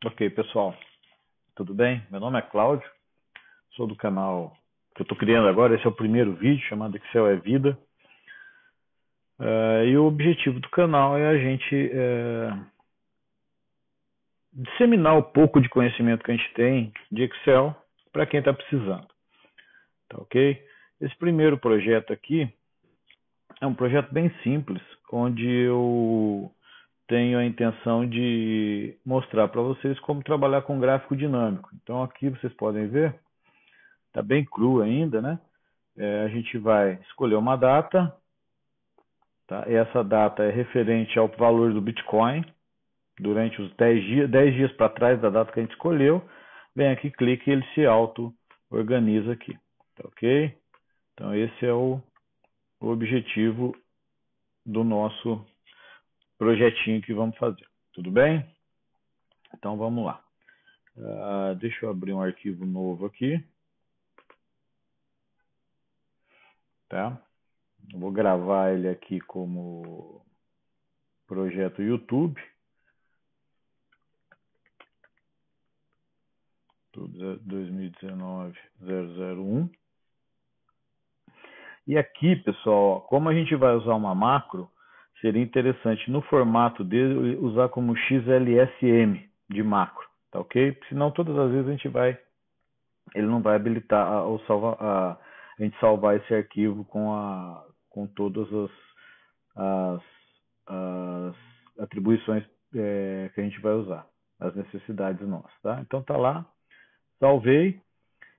Ok, pessoal, tudo bem? Meu nome é Cláudio, sou do canal que eu estou criando agora. Esse é o primeiro vídeo, chamado Excel é Vida. E o objetivo do canal é a gente disseminar o pouco de conhecimento que a gente tem de Excel para quem está precisando. Tá ok? Esse primeiro projeto aqui é um projeto bem simples, onde eu tenho a intenção de mostrar para vocês como trabalhar com gráfico dinâmico. Então aqui vocês podem ver, está bem cru ainda, né? A gente vai escolher uma data, tá? E essa data é referente ao valor do Bitcoin durante os 10 dias para trás da data que a gente escolheu. Vem aqui, clique e ele se auto-organiza aqui, tá ok? Então esse é o objetivo do nosso projetinho que vamos fazer, tudo bem? Então vamos lá. Deixa eu abrir um arquivo novo aqui, tá? Eu vou gravar ele aqui como projeto YouTube. 2019-001. E aqui, pessoal, como a gente vai usar uma macro, seria interessante no formato dele usar como XLSM de macro, tá ok? Senão todas as vezes ele não vai habilitar a gente salvar esse arquivo com todas as, as atribuições que a gente vai usar, as necessidades nossas, tá? Então tá lá, salvei.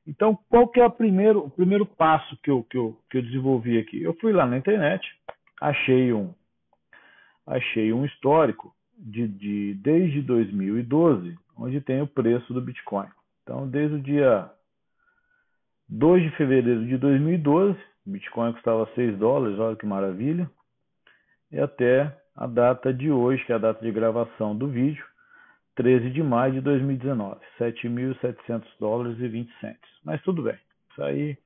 Então, qual que é o primeiro passo que eu desenvolvi aqui? Eu fui lá na internet, achei um histórico desde 2012, onde tem o preço do Bitcoin. Então, desde o dia 2 de fevereiro de 2012, o Bitcoin custava $6, olha que maravilha, e até a data de hoje, que é a data de gravação do vídeo, 13 de maio de 2019, $7.700,20. Mas tudo bem, isso aí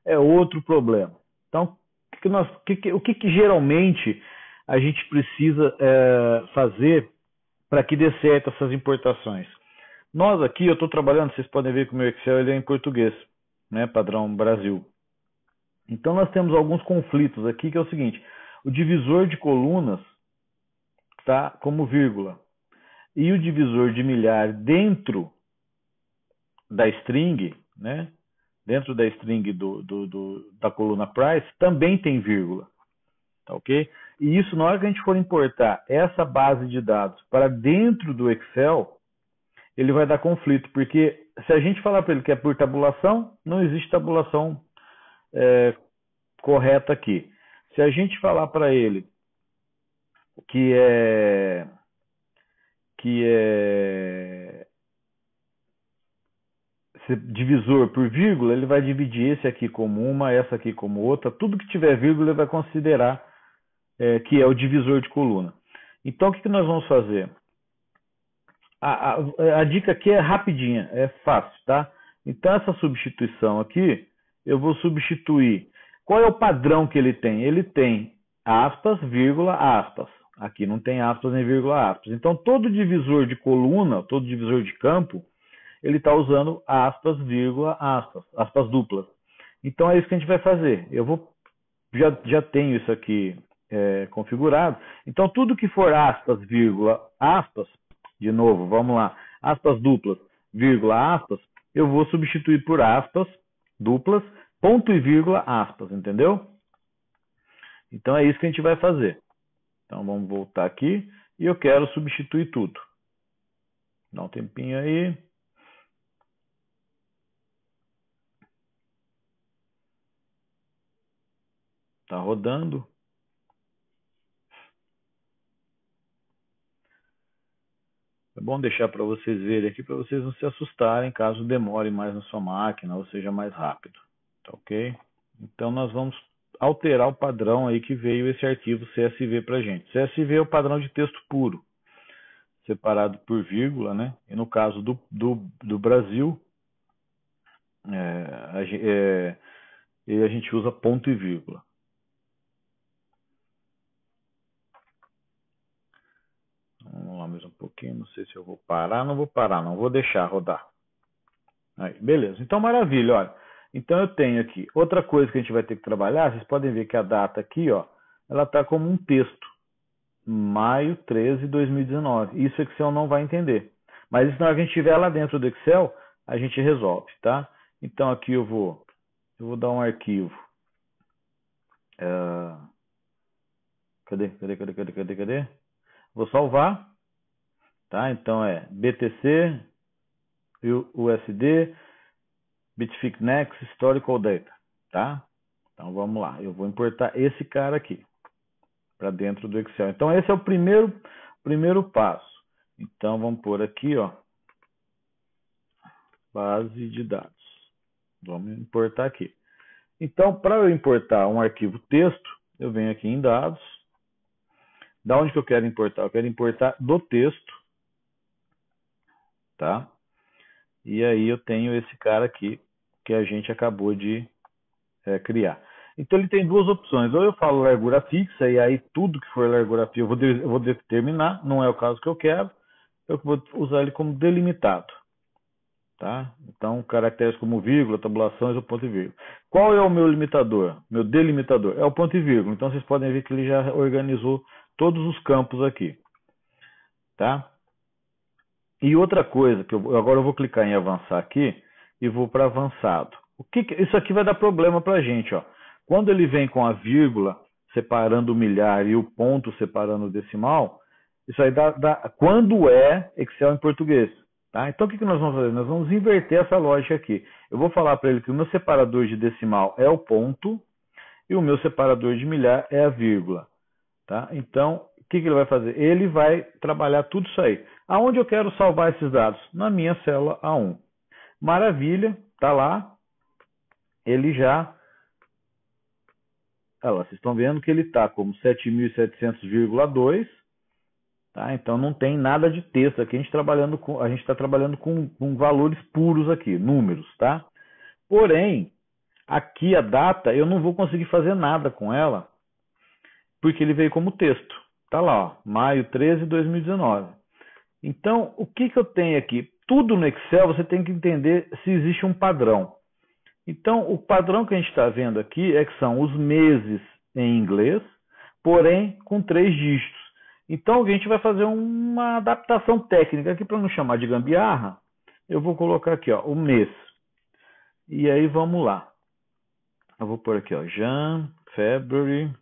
é outro problema. Então, o que geralmente a gente precisa fazer para que dê certo essas importações? Nós aqui, eu estou trabalhando, vocês podem ver que o meu Excel ele é em português, né, padrão Brasil. Então nós temos alguns conflitos aqui, que é o seguinte: o divisor de colunas está como vírgula, e o divisor de milhar dentro da string, né? Dentro da string da coluna price, também tem vírgula, tá ok? E isso, na hora que a gente for importar essa base de dados para dentro do Excel, ele vai dar conflito, porque se a gente falar para ele que é por tabulação, não existe tabulação correta aqui. Se a gente falar para ele que é divisor por vírgula, ele vai dividir esse aqui como uma, essa aqui como outra. Tudo que tiver vírgula ele vai considerar que é o divisor de coluna. Então o que nós vamos fazer? A dica aqui é rapidinha, é fácil, tá? Então essa substituição aqui, eu vou substituir. Qual é o padrão que ele tem? Ele tem aspas, vírgula, aspas. Aqui não tem aspas nem vírgula, aspas. Então todo divisor de coluna, todo divisor de campo, ele está usando aspas, vírgula, aspas, aspas duplas. Então é isso que a gente vai fazer. Já tenho isso aqui configurado. Então tudo que for aspas, vírgula, aspas, de novo, vamos lá, aspas duplas, vírgula, aspas, eu vou substituir por aspas duplas, ponto e vírgula, aspas, entendeu? Então é isso que a gente vai fazer. Então vamos voltar aqui e eu quero substituir tudo. Dá um tempinho aí. Tá rodando. É bom deixar para vocês verem aqui, para vocês não se assustarem caso demore mais na sua máquina ou seja mais rápido. Tá ok? Então nós vamos alterar o padrão aí que veio esse arquivo CSV para a gente. CSV é o padrão de texto puro, separado por vírgula, né? E no caso do Brasil, a gente usa ponto e vírgula. Vamos lá mais um pouquinho. pouquinho, não sei se eu vou parar. Não vou parar, não. Vou deixar rodar. Aí, beleza. Então, maravilha, olha. Então, eu tenho aqui. Outra coisa que a gente vai ter que trabalhar, vocês podem ver que a data aqui, ó, ela está como um texto. Maio 13 de 2019. Isso o Excel não vai entender. Mas isso na hora que a gente estiver lá dentro do Excel, a gente resolve, tá? Então, aqui eu vou dar um arquivo. Cadê? Vou salvar, tá? Então é BTC, USD, Bitfiq Next, Historical Data, tá? Então vamos lá, eu vou importar esse cara aqui para dentro do Excel. Então esse é o primeiro passo. Então vamos pôr aqui, ó, base de dados. Vamos importar aqui. Então, para eu importar um arquivo texto, eu venho aqui em dados. Da onde que eu quero importar? Eu quero importar do texto, tá? E aí eu tenho esse cara aqui que a gente acabou de criar. Então ele tem duas opções. Ou eu falo largura fixa e aí tudo que for largura fixa eu vou determinar. Não é o caso que eu quero. Eu vou usar ele como delimitado. Tá? Então, caracteres como vírgula, tabulações ou ponto e vírgula. Qual é o meu limitador? Meu delimitador? É o ponto e vírgula. Então, vocês podem ver que ele já organizou todos os campos aqui. Tá? E outra coisa, que agora eu vou clicar em avançar aqui e vou para avançado. Isso aqui vai dar problema para a gente. Ó. Quando ele vem com a vírgula separando o milhar e o ponto separando o decimal, isso aí dá quando é Excel em português. Tá? Então, o que nós vamos fazer? Nós vamos inverter essa lógica aqui. Eu vou falar para ele que o meu separador de decimal é o ponto e o meu separador de milhar é a vírgula. Tá? Então, o que ele vai fazer? Ele vai trabalhar tudo isso aí. Aonde eu quero salvar esses dados? Na minha célula A1. Maravilha, tá lá. Ele já... Olha lá, vocês estão vendo que ele está como 7.700,2. Tá? Então não tem nada de texto aqui, a gente está trabalhando com valores puros aqui, números, tá? Porém, aqui a data eu não vou conseguir fazer nada com ela, porque ele veio como texto. Tá lá, ó, maio 13 de 2019. Então, o que eu tenho aqui? Tudo no Excel você tem que entender se existe um padrão. Então, o padrão que a gente está vendo aqui é que são os meses em inglês, porém com 3 dígitos. Então, a gente vai fazer uma adaptação técnica aqui para não chamar de gambiarra. Eu vou colocar aqui, ó, o mês. E aí, vamos lá. Eu vou pôr aqui, ó, Jan, February,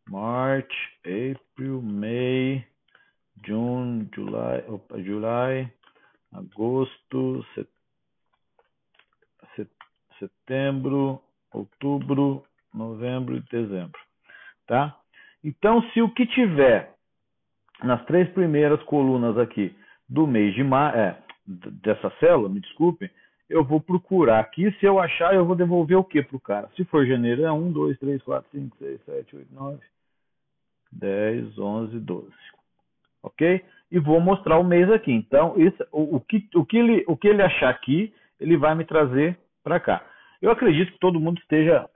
March, April, May, June, July, agosto, setembro, outubro, novembro e dezembro. Tá? Então, se o que tiver nas 3 primeiras colunas aqui do mês de maio, dessa célula, me desculpem, eu vou procurar aqui. Se eu achar, eu vou devolver o que para o cara? Se for janeiro, é 1, 2, 3, 4, 5, 6, 7, 8, 9, 10, 11, 12. Ok? E vou mostrar o mês aqui. Então, o que ele achar aqui, ele vai me trazer para cá. Eu acredito que todo mundo esteja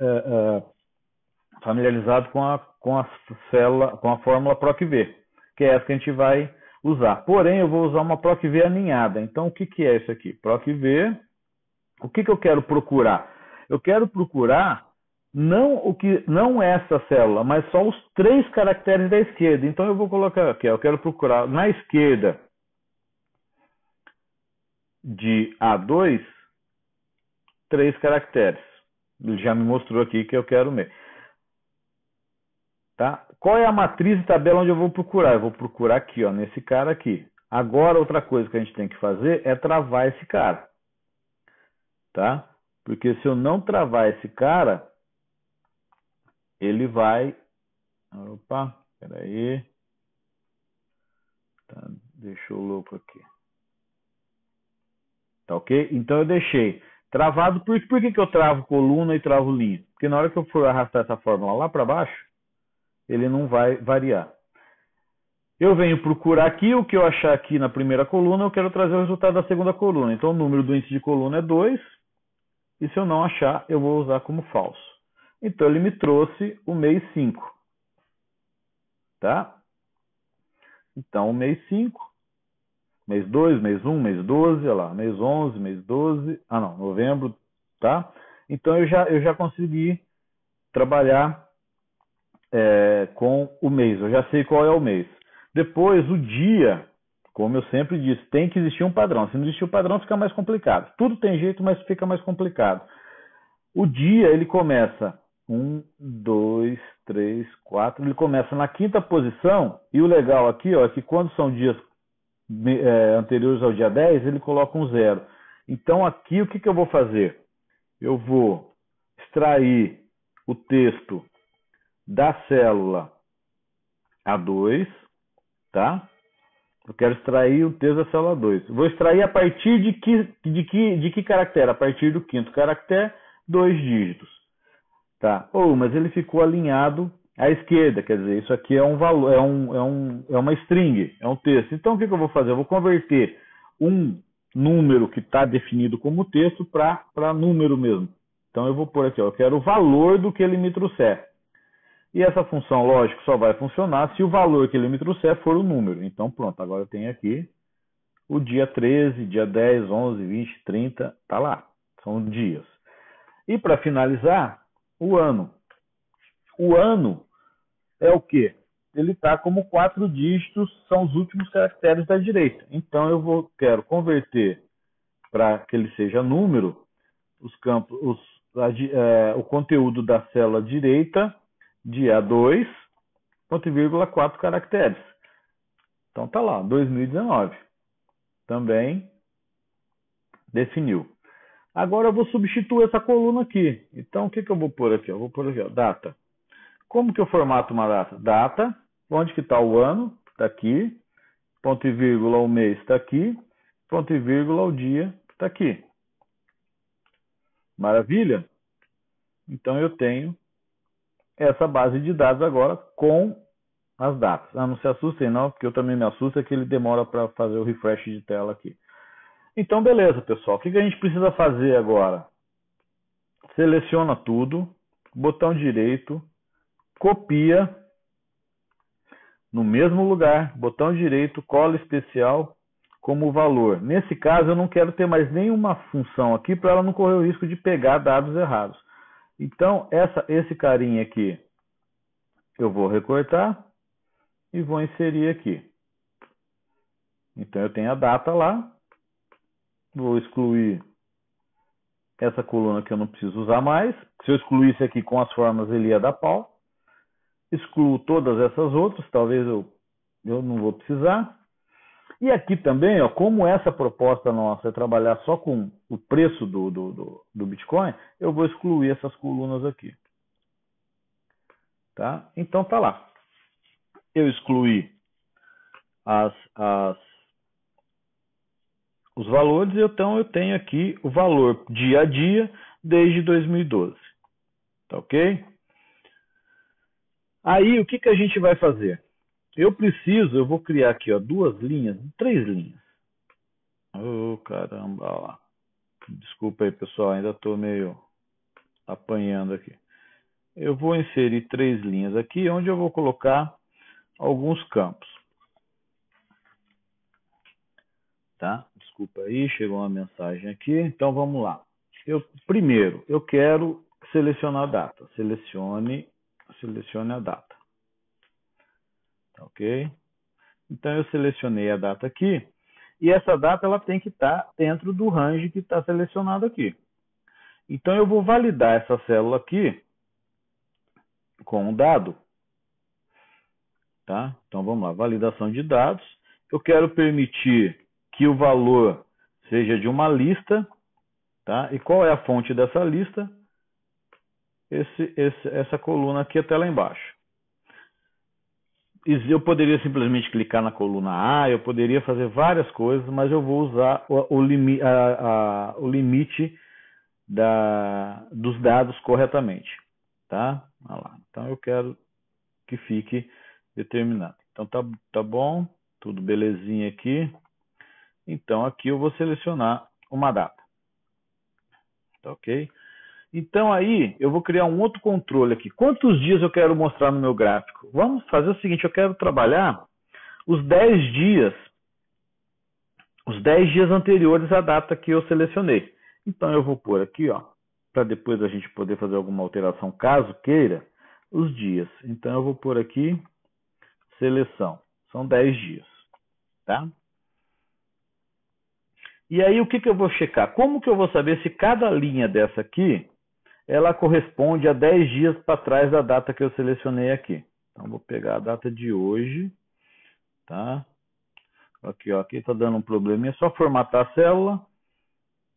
familiarizado com a fórmula PROC-V, que é essa que a gente vai usar. Porém, eu vou usar uma PROC-V aninhada. Então, o que é isso aqui? PROC-V, o que eu quero procurar? Eu quero procurar não essa célula, mas só os 3 caracteres da esquerda. Então, eu vou colocar aqui, eu quero procurar na esquerda de A2, 3 caracteres. Ele já me mostrou aqui que eu quero mesmo. Tá? Qual é a matriz e tabela onde eu vou procurar? Eu vou procurar aqui, ó, nesse cara aqui. Agora, outra coisa que a gente tem que fazer é travar esse cara. Tá? Porque se eu não travar esse cara, ele vai... Opa, peraí. Tá, deixou o louco aqui. Tá ok? Então eu deixei travado. Por que eu travo coluna e travo linha? Porque na hora que eu for arrastar essa fórmula lá para baixo, ele não vai variar. Eu venho procurar aqui, o que eu achar aqui na primeira coluna, eu quero trazer o resultado da segunda coluna. Então o número do índice de coluna é 2, e se eu não achar, eu vou usar como falso. Então ele me trouxe o mês 5. Tá? Então o mês 5, mês 2, mês 1, mês 12, olha lá, mês 11, mês 12, não, novembro, tá? Então eu já consegui trabalhar com o mês, eu já sei qual é o mês. Depois, o dia, como eu sempre disse, tem que existir um padrão. Se não existir o padrão, fica mais complicado. Tudo tem jeito, mas fica mais complicado. O dia, ele começa 1, 2, 3, 4, ele começa na quinta posição, e o legal aqui, ó, é que quando são dias anteriores ao dia 10, ele coloca um 0. Então aqui o que eu vou fazer? Eu vou extrair o texto da célula A2, tá? Eu quero extrair o texto da célula 2. Vou extrair a partir de que caractere? A partir do quinto caractere, 2 dígitos. Tá? Mas ele ficou alinhado à esquerda, quer dizer, isso aqui é um valor, é uma string, é um texto. Então o que eu vou fazer? Eu vou converter um número que está definido como texto para número mesmo. Então eu vou pôr aqui, ó, eu quero o valor do que ele me trouxer. E essa função, lógico, só vai funcionar se o valor que ele me trouxer for o número. Então pronto, agora eu tenho aqui o dia 13, dia 10, 11, 20, 30, tá lá. São dias. E para finalizar, o ano. O ano é o quê? Ele está como 4 dígitos, são os últimos caracteres da direita. Então eu quero converter para que ele seja número os campos, o conteúdo da célula direita de A2, ponto e vírgula, 4 caracteres. Então tá lá, 2019. Também definiu. Agora eu vou substituir essa coluna aqui. Então o que eu vou pôr aqui? Eu vou pôr aqui, ó, data. Como que eu formato uma data? Data, onde que está o ano? Está aqui. Ponto e vírgula, o mês está aqui. Ponto e vírgula, o dia está aqui. Maravilha? Então eu tenho essa base de dados agora com as datas. Não se assustem não, porque eu também me assusto, é que ele demora para fazer o refresh de tela aqui. Então beleza, pessoal. O que a gente precisa fazer agora? Seleciona tudo, botão direito, copia no mesmo lugar, botão direito, cola especial como valor. Nesse caso eu não quero ter mais nenhuma função aqui para ela não correr o risco de pegar dados errados. Então esse carinha aqui eu vou recortar e vou inserir aqui. Então eu tenho a data lá, vou excluir essa coluna que eu não preciso usar mais. Se eu excluísse aqui com as formas ele ia dar pau. Excluo todas essas outras, talvez eu não vou precisar. E aqui também, ó, como essa proposta nossa é trabalhar só com o preço do Bitcoin, eu vou excluir essas colunas aqui. Tá? Então tá lá. Eu excluí os valores, então eu tenho aqui o valor dia a dia desde 2012. Tá ok? Aí o que a gente vai fazer? Eu vou criar aqui, ó, 3 linhas. Caramba, ó. Desculpa aí, pessoal, ainda estou meio apanhando aqui. Eu vou inserir 3 linhas aqui, onde eu vou colocar alguns campos. Tá? Desculpa aí, chegou uma mensagem aqui. Então vamos lá. Primeiro, eu quero selecionar a data. Selecione a data. Tá, ok? Então eu selecionei a data aqui. E essa data ela tem que estar dentro do range que está selecionado aqui. Então eu vou validar essa célula aqui com um dado. Tá? Então vamos lá, validação de dados. Eu quero permitir que o valor seja de uma lista. Tá? E qual é a fonte dessa lista? Essa coluna aqui até lá embaixo. Eu poderia simplesmente clicar na coluna A, eu poderia fazer várias coisas, mas eu vou usar o limite dos dados corretamente. Tá? Olha lá. Então eu quero que fique determinado. Então tá bom, tudo belezinha aqui. Então aqui eu vou selecionar uma data. Tá ok? Então aí eu vou criar um outro controle aqui. Quantos dias eu quero mostrar no meu gráfico? Vamos fazer o seguinte, eu quero trabalhar os 10 dias os 10 dias anteriores à data que eu selecionei. Então eu vou pôr aqui, ó, para depois a gente poder fazer alguma alteração, caso queira, os dias. Então eu vou pôr aqui seleção. São 10 dias, tá? E aí o que eu vou checar? Como que eu vou saber se cada linha dessa aqui, ela corresponde a 10 dias para trás da data que eu selecionei aqui? Então vou pegar a data de hoje, tá? Aqui, ó, aqui está dando um probleminha, é só formatar a célula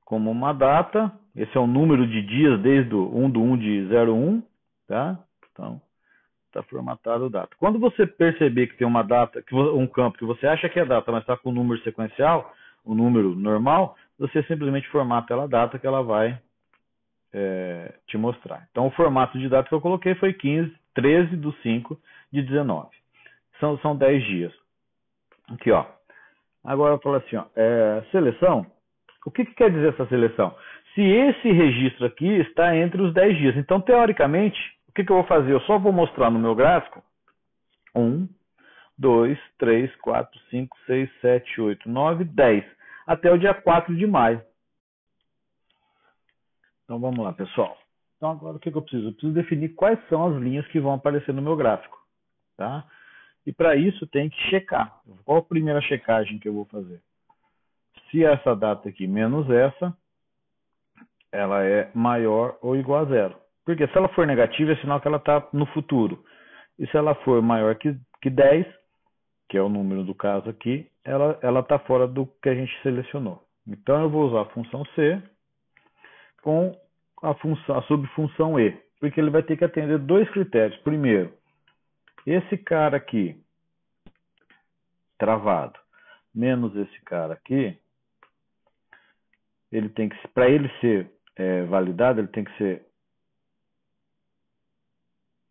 como uma data. Esse é o número de dias desde o 1/1 de 01, tá? Então, está formatado a data. Quando você perceber que tem uma data, um campo que você acha que é data, mas está com o número sequencial, o número normal, você simplesmente formata ela a data que ela vai te mostrar. Então, o formato de data que eu coloquei foi 13/5 de 19. São 10 dias. Aqui, ó. Agora eu falo assim, ó, seleção. O que quer dizer essa seleção? Se esse registro aqui está entre os 10 dias. Então, teoricamente, o que eu vou fazer? Eu só vou mostrar no meu gráfico 1, 2, 3, 4, 5, 6, 7, 8, 9, 10. Até o dia 4 de maio. Então, vamos lá, pessoal. Então, agora o que eu preciso? Eu preciso definir quais são as linhas que vão aparecer no meu gráfico. Tá? E para isso tem que checar. Qual a primeira checagem que eu vou fazer? Se essa data aqui menos essa, ela é maior ou igual a zero. Porque se ela for negativa, é sinal que ela está no futuro. E se ela for maior que 10, que é o número do caso aqui, ela está fora do que a gente selecionou. Então eu vou usar a função C com a subfunção E, porque ele vai ter que atender dois critérios. Primeiro, esse cara aqui, travado, menos esse cara aqui, ele tem que, para ele ser validado, ele tem que ser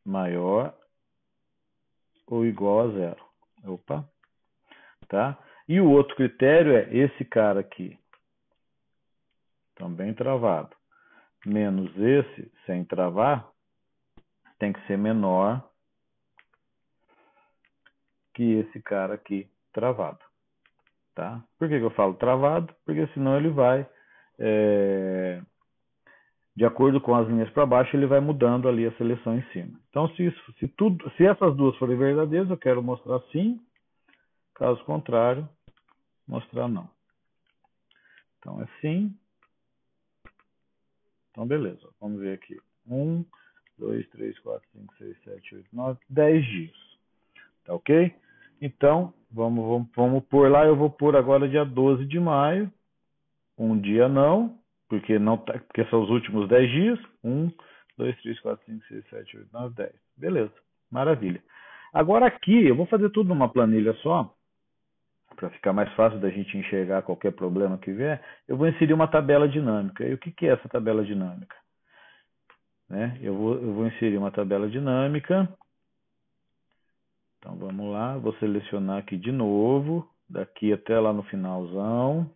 maior ou igual a zero. Opa, tá? E o outro critério é esse cara aqui, também travado, menos esse sem travar, tem que ser menor que esse cara aqui travado, tá? Por que eu falo travado? Porque senão ele vai, de acordo com as linhas para baixo, ele vai mudando ali a seleção em cima. Então, se essas duas forem verdadeiras, eu quero mostrar sim. Caso contrário, mostrar não. Então, é sim. Então, beleza. Vamos ver aqui. 1, 2, 3, 4, 5, 6, 7, 8, 9, 10 dias. Tá ok? Então, vamos pôr lá. Eu vou pôr agora dia 12 de maio. Um dia não, porque são os últimos 10 dias. 1, 2, 3, 4, 5, 6, 7, 8, 9, 10. Beleza. Maravilha. Agora aqui, eu vou fazer tudo numa planilha só, para ficar mais fácil da gente enxergar qualquer problema que vier. Eu vou inserir uma tabela dinâmica. E o que é essa tabela dinâmica? Eu vou inserir uma tabela dinâmica. Então vamos lá, vou selecionar aqui de novo, daqui até lá no finalzão.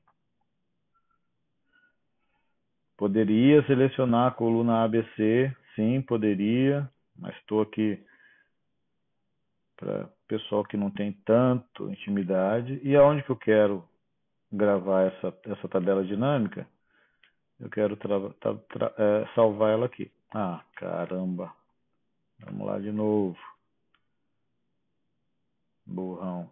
Poderia selecionar a coluna ABC, sim, poderia, mas estou aqui para pessoal que não tem tanto intimidade. E aonde que eu quero gravar essa tabela dinâmica? Eu quero salvar ela aqui. Ah, caramba. Vamos lá de novo. Burrão.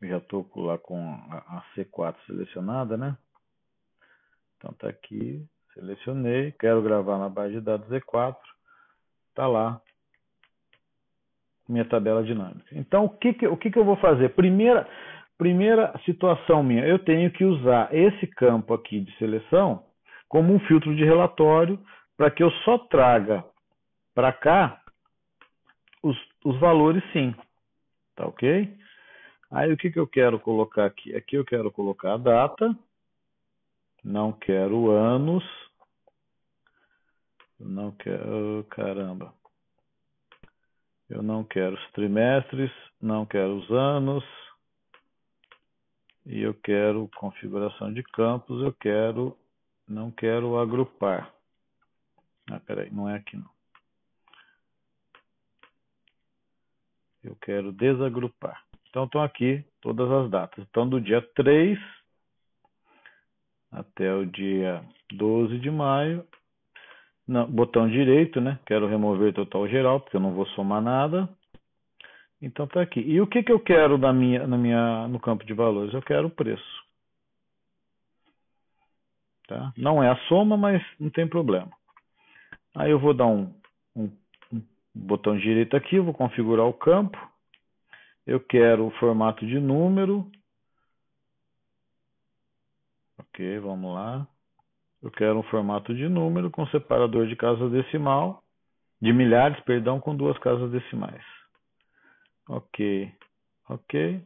Já estou lá com a C4 selecionada, né? Então tá aqui, selecionei, quero gravar na base de dados Z4, tá lá minha tabela dinâmica. Então o que eu vou fazer? Primeira situação minha, eu tenho que usar esse campo aqui de seleção como um filtro de relatório para que eu só traga para cá os valores sim, tá ok? Aí o que eu quero colocar aqui? Aqui eu quero colocar a data, não quero anos, não quero, caramba, eu não quero os trimestres, não quero os anos, e eu quero configuração de campos, não quero agrupar. Ah, peraí, não é aqui não. Eu quero desagrupar. Então estão aqui todas as datas. Então do dia 3 até o dia 12 de maio. Não, botão direito, né? Quero remover total geral, porque eu não vou somar nada. Então tá aqui. E o que eu quero no campo de valores? Eu quero o preço. Tá? Não é a soma, mas não tem problema. Aí eu vou dar um botão direito aqui, vou configurar o campo. Eu quero o formato de número. Ok, vamos lá. Eu quero um formato de número com separador de casas decimal, de milhares, perdão, com 2 casas decimais. Ok, ok,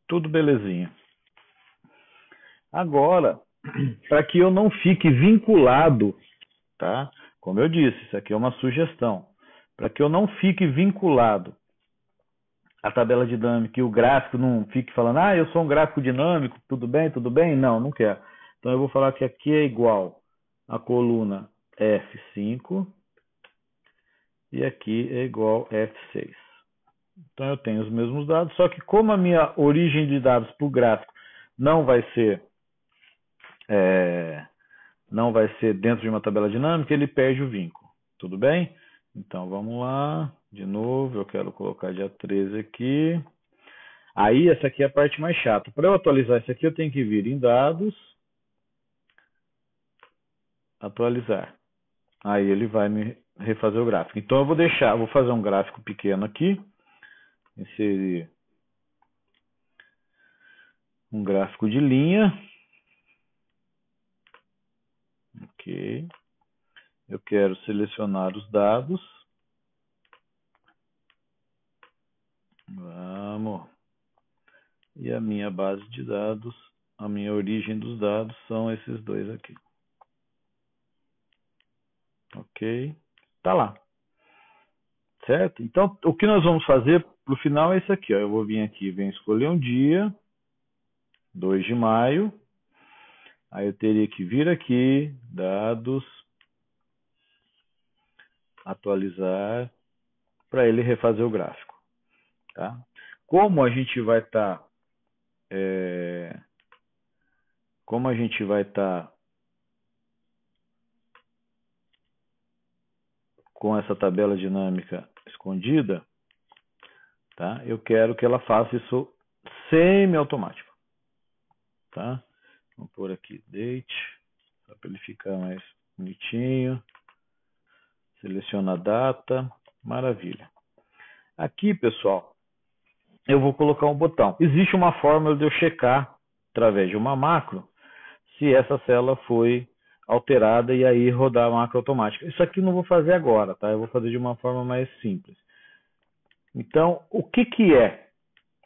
tudo belezinha. Agora, para que eu não fique vinculado, tá? Como eu disse, isso aqui é uma sugestão. Para que eu não fique vinculado à tabela dinâmica e o gráfico não fique falando, eu sou um gráfico dinâmico, tudo bem, tudo bem? Não, não quero. Então eu vou falar que aqui é igual a coluna F5 e aqui é igual F6. Então eu tenho os mesmos dados, só que como a minha origem de dados para o gráfico não vai ser dentro de uma tabela dinâmica, ele perde o vínculo. Tudo bem? Então vamos lá, de novo, eu quero colocar dia 13 aqui. Aí essa aqui é a parte mais chata. Para eu atualizar isso aqui, eu tenho que vir em dados, atualizar. Aí ele vai me refazer o gráfico. Então eu vou fazer um gráfico pequeno aqui, inserir um gráfico de linha. Ok. Eu quero selecionar os dados. Vamos. E a minha base de dados, a minha origem dos dados são esses dois aqui. Ok. Tá lá. Certo? Então, o que nós vamos fazer pro final é isso aqui, ó. Eu vou vir aqui, venho escolher um dia, 2 de maio. Aí eu teria que vir aqui, dados, atualizar, para ele refazer o gráfico. Tá? Como a gente vai estar com essa tabela dinâmica escondida, tá? Eu quero que ela faça isso semi-automático. Tá? Vamos pôr aqui date, só para ele ficar mais bonitinho. Seleciona a data, maravilha. Aqui, pessoal, eu vou colocar um botão. Existe uma forma de eu checar, através de uma macro, se essa célula foi alterada e aí rodar a macro automática. Isso aqui eu não vou fazer agora, tá? Eu vou fazer de uma forma mais simples. Então, o que é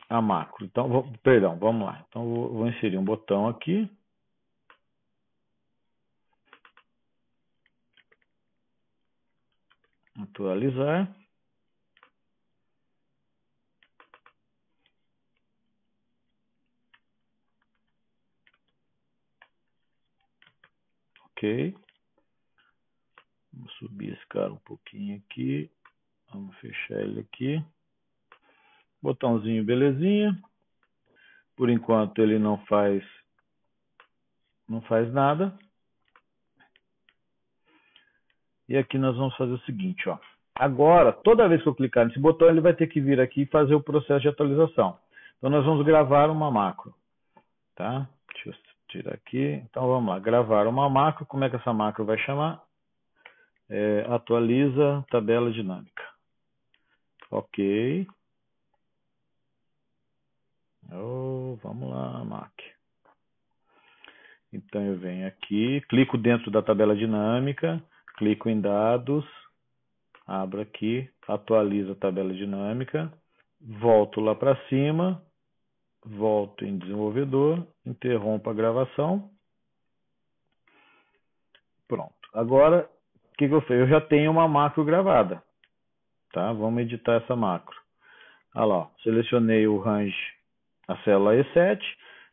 a macro? Então, perdão, vamos lá. Então, vou inserir um botão aqui. Atualizar. Ok. Vamos subir esse cara um pouquinho aqui. Vamos fechar ele aqui. Botãozinho belezinha. Por enquanto ele não faz nada. E aqui nós vamos fazer o seguinte, ó. Agora, toda vez que eu clicar nesse botão, ele vai ter que vir aqui e fazer o processo de atualização. Então nós vamos gravar uma macro, tá? Deixa eu tirar aqui. Então vamos lá, gravar uma macro. Como é que essa macro vai chamar? Atualiza tabela dinâmica. Ok. Vamos lá, Mac. Então eu venho aqui, clico dentro da tabela dinâmica, clico em dados, abro aqui, atualiza a tabela dinâmica, volto lá para cima, volto em desenvolvedor, interrompo a gravação. Pronto. Agora, o que eu fiz? Eu já tenho uma macro gravada. Tá? Vamos editar essa macro. Olha lá, selecionei o range, a célula E7,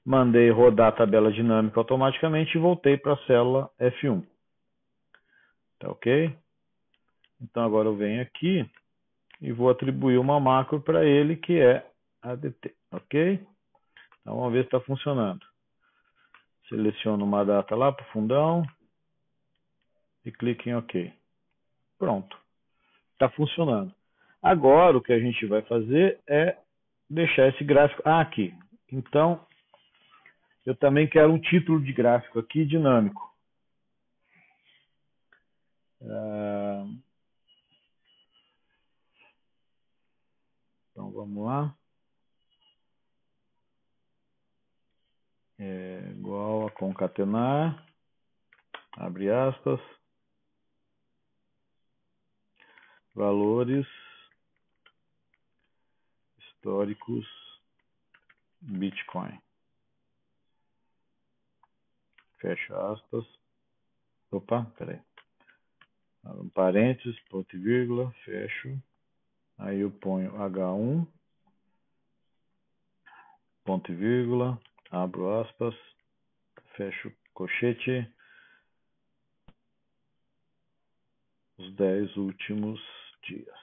mandei rodar a tabela dinâmica automaticamente e voltei para a célula F1. Tá ok? Então agora eu venho aqui e vou atribuir uma macro para ele que é ADT. Ok? Então vamos ver se está funcionando. Seleciono uma data lá para o fundão e clique em OK. Pronto. Está funcionando. Agora o que a gente vai fazer é deixar esse gráfico aqui. Então eu também quero um título de gráfico aqui dinâmico. Então vamos lá. Igual a concatenar, abre aspas, valores históricos Bitcoin. Fecha aspas. Opa, peraí. Parênteses, ponto e vírgula, fecho. Aí eu ponho H1, ponto e vírgula, abro aspas, fecho colchete. Os 10 últimos dias.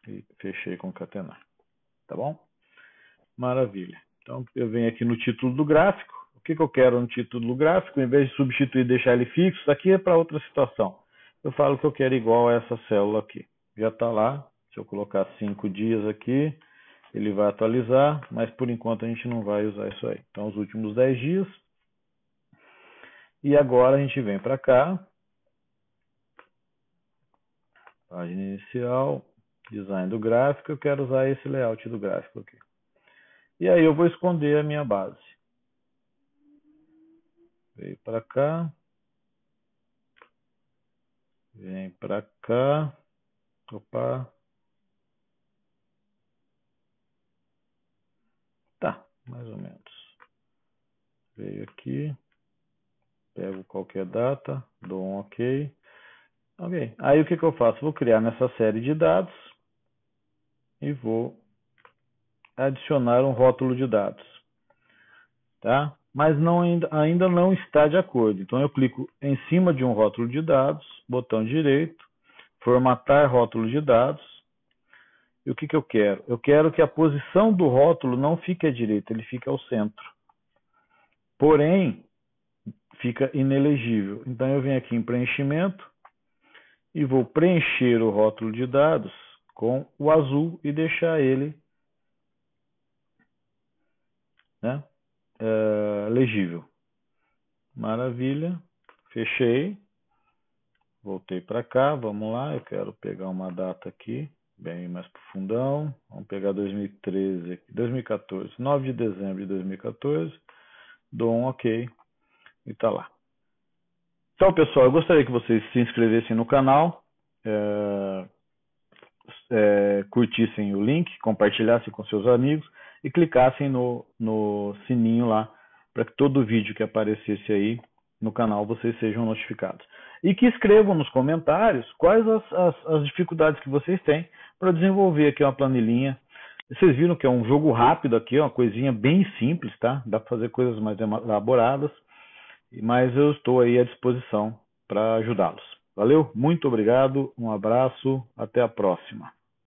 E fechei concatenar. Tá bom? Maravilha. Então eu venho aqui no título do gráfico. O que eu quero no título do gráfico? Em vez de substituir e deixar ele fixo, isso aqui é para outra situação. Eu falo que eu quero igual a essa célula aqui. Já está lá. Se eu colocar 5 dias aqui, ele vai atualizar, mas por enquanto a gente não vai usar isso aí. Então os últimos 10 dias. E agora a gente vem para cá. Página inicial, design do gráfico. Eu quero usar esse layout do gráfico aqui. E aí eu vou esconder a minha base. Veio para cá. Vem para cá. Opa. Tá, mais ou menos. Veio aqui. Pego qualquer data. Dou um OK. Ok. Aí o que eu faço? Vou criar nessa série de dados. E vou adicionar um rótulo de dados. Tá? Mas ainda não está de acordo. Então eu clico em cima de um rótulo de dados. Botão direito. Formatar rótulo de dados. E o que eu quero? Eu quero que a posição do rótulo não fique à direita, ele fique ao centro. Porém, fica inelegível. Então eu venho aqui em preenchimento e vou preencher o rótulo de dados com o azul e deixar ele, né, legível. Maravilha. Fechei. Voltei para cá, vamos lá. Eu quero pegar uma data aqui, bem mais pro fundão. Vamos pegar 2013 aqui, 2014, 9 de dezembro de 2014. Dou um OK e tá lá. Então, pessoal, eu gostaria que vocês se inscrevessem no canal, curtissem o link, compartilhassem com seus amigos e clicassem no sininho lá para que todo vídeo que aparecesse aí no canal vocês sejam notificados. E que escrevam nos comentários quais as dificuldades que vocês têm para desenvolver aqui uma planilhinha. Vocês viram que é um jogo rápido aqui, uma coisinha bem simples, tá? Dá para fazer coisas mais elaboradas, mas eu estou aí à disposição para ajudá-los. Valeu? Muito obrigado, um abraço, até a próxima.